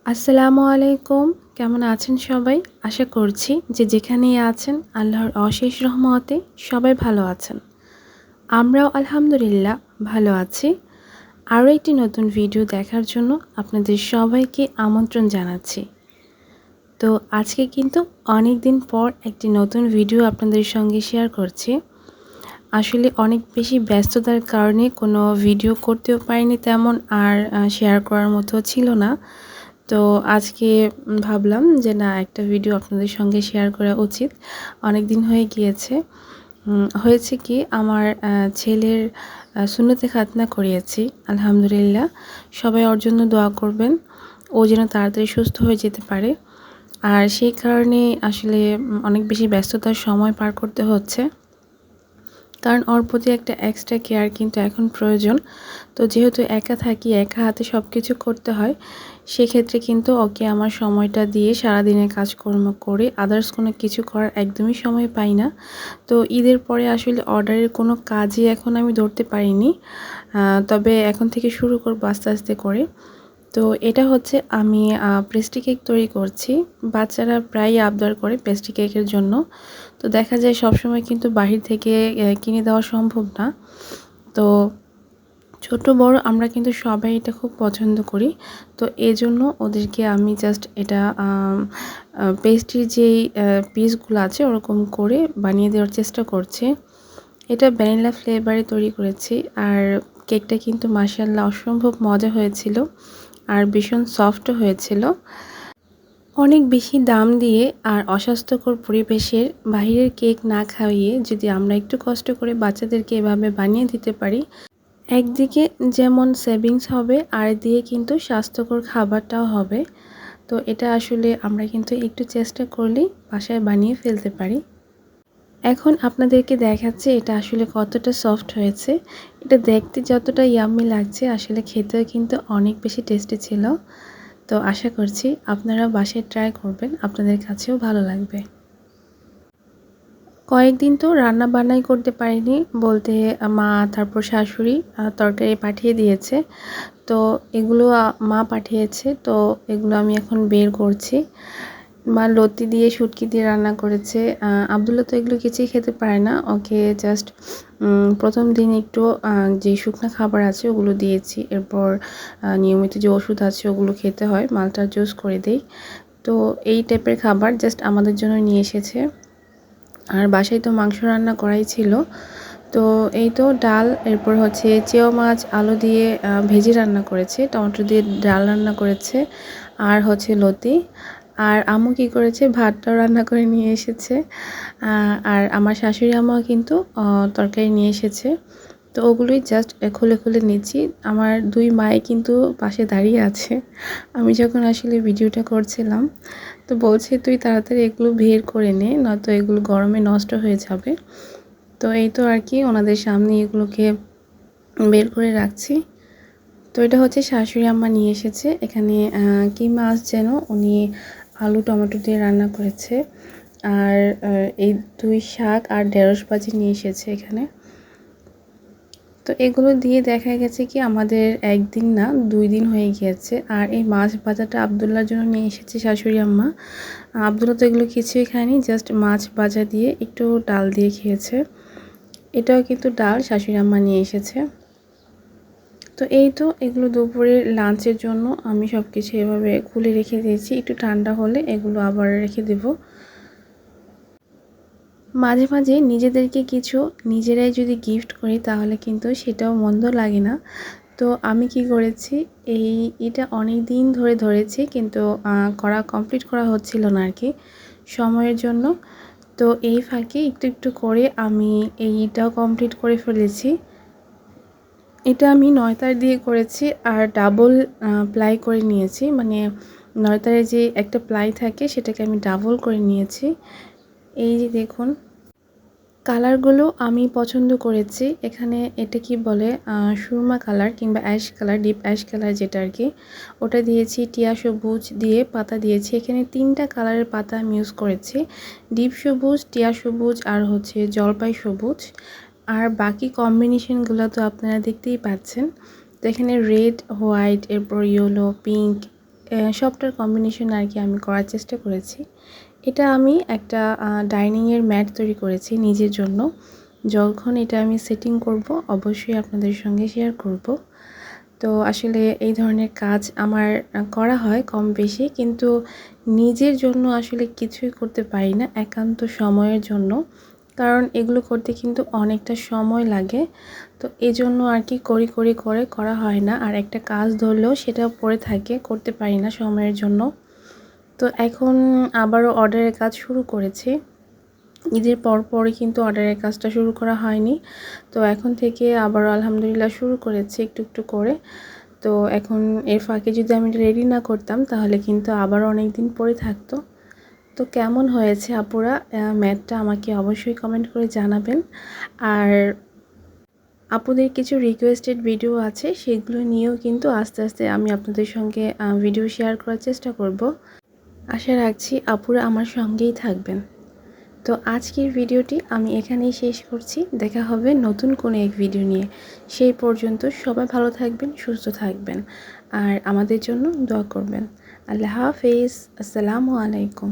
আসসালামু আলাইকুম। কেমন আছেন সবাই? আশা করছি যে যেখানেই আছেন আল্লাহর অশেষ রহমতে সবাই ভালো আছেন। আমরাও আলহামদুলিল্লাহ ভালো আছি। আরও একটি নতুন ভিডিও দেখার জন্য আপনাদের সবাইকে আমন্ত্রণ জানাচ্ছি। তো আজকে কিন্তু অনেক দিন পর একটি নতুন ভিডিও আপনাদের সঙ্গে শেয়ার করছি। আসলে অনেক বেশি ব্যস্ততার কারণে কোনো ভিডিও করতেও পারিনি তেমন, আর শেয়ার করার মতো ছিল না। তো আজকে ভাবলাম যে না, একটা ভিডিও আপনাদের সঙ্গে শেয়ার করা উচিত। অনেক দিন হয়ে গিয়েছে। হয়েছে কি, আমার ছেলের সুন্নতে খাতনা করিয়েছি আলহামদুলিল্লাহ। সবাই ওর জন্য দোয়া করবেন, ও যেন তাড়াতাড়ি সুস্থ হয়ে যেতে পারে। আর সেই কারণে আসলে অনেক বেশি ব্যস্ততার সময় পার করতে হচ্ছে, কারণ ওর প্রতি একটা এক্সট্রা কেয়ার কিন্তু এখন প্রয়োজন। তো যেহেতু একা থাকি, একা হাতে সব কিছু করতে হয়, সেক্ষেত্রে কিন্তু ওকে আমার সময়টা দিয়ে সারাদিনের কাজকর্ম করে আদার্স কোনো কিছু করার একদমই সময় পাই না। তো ঈদের পরে আসলে অর্ডারের কোনো কাজই এখন আমি ধরতে পারিনি, তবে এখন থেকে শুরু করবো আস্তে আস্তে করে। তো এটা হচ্ছে আমি পেস্ট্রি কেক তৈরি করছি। বাচ্চারা প্রায়ই আবদার করে পেস্ট্রি কেকের জন্য। তো দেখা যায় সবসময় কিন্তু বাহির থেকে কিনে দেওয়া সম্ভব না। তো ছোট বড় আমরা কিন্তু সবাই এটা খুব পছন্দ করি। তো এজন্য ওদেরকে আমি জাস্ট এটা পেস্ট্রির যেই পিসগুলো আছে ওরকম করে বানিয়ে দেওয়ার চেষ্টা করছি। এটা ভ্যানিলা ফ্লেভারে তৈরি করেছি, আর কেকটা কিন্তু মাশাআল্লাহ অসম্ভব মজা হয়েছিল আর ভীষণ সফটও হয়েছিল। অনেক বেশি দাম দিয়ে আর অস্বাস্থ্যকর পরিবেশের বাইরের কেক না খাইয়ে যদি আমরা একটু কষ্ট করে বাচ্চাদেরকে এভাবে বানিয়ে দিতে পারি, একদিকে যেমন সেভিংস হবে আর দিয়ে কিন্তু স্বাস্থ্যকর খাবারটাও হবে। তো এটা আসলে আমরা কিন্তু একটু চেষ্টা করলেই বাসায় বানিয়ে ফেলতে পারি। এখন আপনাদেরকে দেখাচ্ছি এটা আসলে কতটা সফট হয়েছে। এটা দেখতে যতটা ইয়াম্মি লাগছে, আসলে খেতেও কিন্তু অনেক বেশি টেস্টি ছিল। তো আশা করছি আপনারা বাসায় ট্রাই করবেন, আপনাদের কাছেও ভালো লাগবে। কয়েকদিন তো রান্না বান্নাই করতে পারিনি বলতে, মা তারপর শাশুড়ি তরকারি পাঠিয়ে দিয়েছে। তো এগুলো মা পাঠিয়েছে, তো এগুলো আমি এখন বের করছি। মা লতি দিয়ে শুটকি দিয়ে রান্না করেছে। আব্দুল্লাহ তো এগুলো কিছুই খেতে পারে না, ওকে জাস্ট প্রথম দিন একটু যে শুকনো খাবার আছে ওগুলো দিয়েছি, এরপর নিয়মিত যে ওষুধ আছে ওগুলো খেতে হয়, মালটার জুস করে দেই। তো এই টাইপের খাবার জাস্ট আমাদের জন্য নিয়ে এসেছে। আর বাসায় তো মাংস রান্না করাই ছিল। তো এই তো ডাল, এরপর হচ্ছে চেও মাছ আলু দিয়ে ভেজে রান্না করেছে, টমেটো দিয়ে ডাল রান্না করেছে, আর হচ্ছে লতি। আর আম্মু কী করেছে, ভাতটাও রান্না করে নিয়ে এসেছে। আর আমার শাশুড়ি আম্মাও কিন্তু তরকারি নিয়ে এসেছে। তো ওগুলোই জাস্ট খুলে খুলে নিচ্ছি। আমার দুই মায়ে কিন্তু পাশে দাঁড়িয়ে আছে আমি যখন আসলে ভিডিওটা করছিলাম। তো বলছে, তুই তাড়াতাড়ি এগুলো বের করে নে, নয়তো এগুলো গরমে নষ্ট হয়ে যাবে। তো এই তো আর কি, ওনাদের সামনে এগুলোকে বের করে রাখছি। তো এটা হচ্ছে শাশুড়ি আম্মা নিয়ে এসেছে। এখানে কি মাছ যেন উনি আলু টমেটো দিয়ে রান্না করেছে। আর এই দুই শাক আর ঢেঁড়স ভাজি নিয়ে এসেছে এখানে। তো এগুলো দিয়ে দেখা গেছে কি আমাদের একদিন না 2 দিন হয়ে গিয়েছে। আর এই মাছ ভাজাটা আব্দুল্লাহর জন্য নিয়ে এসেছে শাশুড়ি আম্মা। আব্দুল্লাহ তো এগুলো কিছুই খায়নি, জাস্ট মাছ ভাজা দিয়ে একটু ডাল দিয়ে খেয়েছে। এটাও কিন্তু ডাল শাশুড়ি আম্মা নিয়ে এসেছে। তো এই তো এগুলো দুপুরের লাঞ্চের জন্য আমি সব কিছু এভাবে খুলে রেখে দিয়েছি, একটু ঠান্ডা হলে এগুলো আবার রেখে দেব। মাঝে মাঝে নিজেদেরকে কিছু নিজেরাই যদি গিফট করি তাহলে কিন্তু সেটাও মন্দ লাগে না। তো আমি কি করেছি, এটা অনেক দিন ধরে ধরেছি, কিন্তু কমপ্লিট করা হচ্ছিল না আর কি সময়ের জন্য। তো এই ফাঁকে একটু একটু করে আমি এইটাও কমপ্লিট করে ফেলেছি। এটা আমি 9 তার দিয়ে করেছি আর ডাবল প্লাই করে নিয়েছি, মানে 9 তারের যে একটা প্লাই থাকে সেটাকে আমি ডাবল করে নিয়েছি। এই যে দেখুন, কালারগুলো আমি পছন্দ করেছি। এখানে এটা কি বলে, সুরমা কালার কিংবা ash colour, deep ash colour যেটা আর কি, ওটা দিয়েছি। টিয়া সবুজ দিয়ে পাতা দিয়েছি। এখানে 3টা কালারের পাতা আমি ইউজ করেছি, ডিপ সবুজ, টিয়া সবুজ আর হচ্ছে জলপাই সবুজ। আর বাকি কম্বিনেশনগুলো তো আপনারা দেখতেই পাচ্ছেন। তো এখানে রেড, হোয়াইট, এরপর ইয়েলো, পিঙ্ক, সবটার কম্বিনেশন আর কি আমি করার চেষ্টা করেছি। এটা আমি একটা ডাইনিংয়ের ম্যাট তৈরি করেছি নিজের জন্য। যখন এটা আমি সেটিং করব অবশ্যই আপনাদের সঙ্গে শেয়ার করব। তো আসলে এই ধরনের কাজ আমার করা হয় কম বেশি, কিন্তু নিজের জন্য আসলে কিছুই করতে পারি না একান্ত সময়ের জন্য, কারণ এগুলো করতে কিন্তু অনেকটা সময় লাগে। তো এজন্য আর কি করে করা হয় না, আর একটা কাজ ধরলেও সেটা পড়ে থাকে, করতে পারি না সময়ের জন্য। তো এখন আবারও অর্ডারের কাজ শুরু করেছি। ঈদের পরই কিন্তু অর্ডারের কাজটা শুরু করা হয়নি। তো এখন থেকে আবারও আলহামদুলিল্লাহ শুরু করেছি একটু একটু করে। তো এখন এর ফাঁকে যদি আমি রেডি না করতাম তাহলে কিন্তু আবারও অনেক দিন পরে থাকতো। তো কেমন হয়েছে আপুরা ম্যাটটা আমাকে অবশ্যই কমেন্ট করে জানাবেন। আর আপুদের কিছু রিকোয়েস্টেড ভিডিও আছে, সেগুলো নিয়েও কিন্তু আস্তে আস্তে আমি আপনাদের সঙ্গে ভিডিও শেয়ার করার চেষ্টা করব। আশা রাখছি আপুরা আমার সঙ্গেই থাকবেন। তো আজকের ভিডিওটি আমি এখানেই শেষ করছি। দেখা হবে নতুন কোনো এক ভিডিও নিয়ে। সেই পর্যন্ত সবাই ভালো থাকবেন, সুস্থ থাকবেন, আর আমাদের জন্য দোয়া করবেন। আল্লাহ হাফেজ। আসসালামু আলাইকুম।